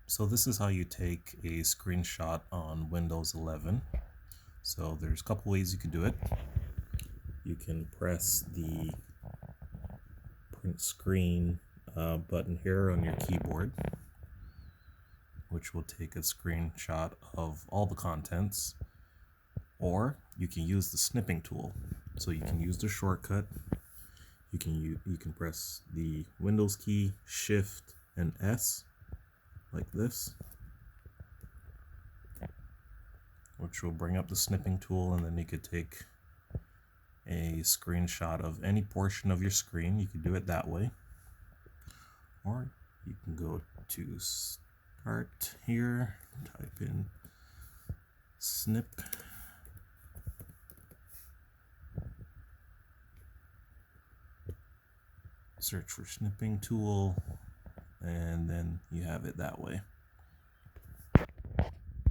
So this is how you take a screenshot on Windows 11. So there's a couple ways you can do it. You can press the print screen button here on your keyboard, which will take a screenshot of all the contents, or you can use the snipping tool. So you can use the shortcut. You can press the Windows key, Shift, and S, like this, which will bring up the snipping tool, and then you could take a screenshot of any portion of your screen. You could do it that way, or you can go to Start here, type in snip, search for snipping tool, and then you have it that way.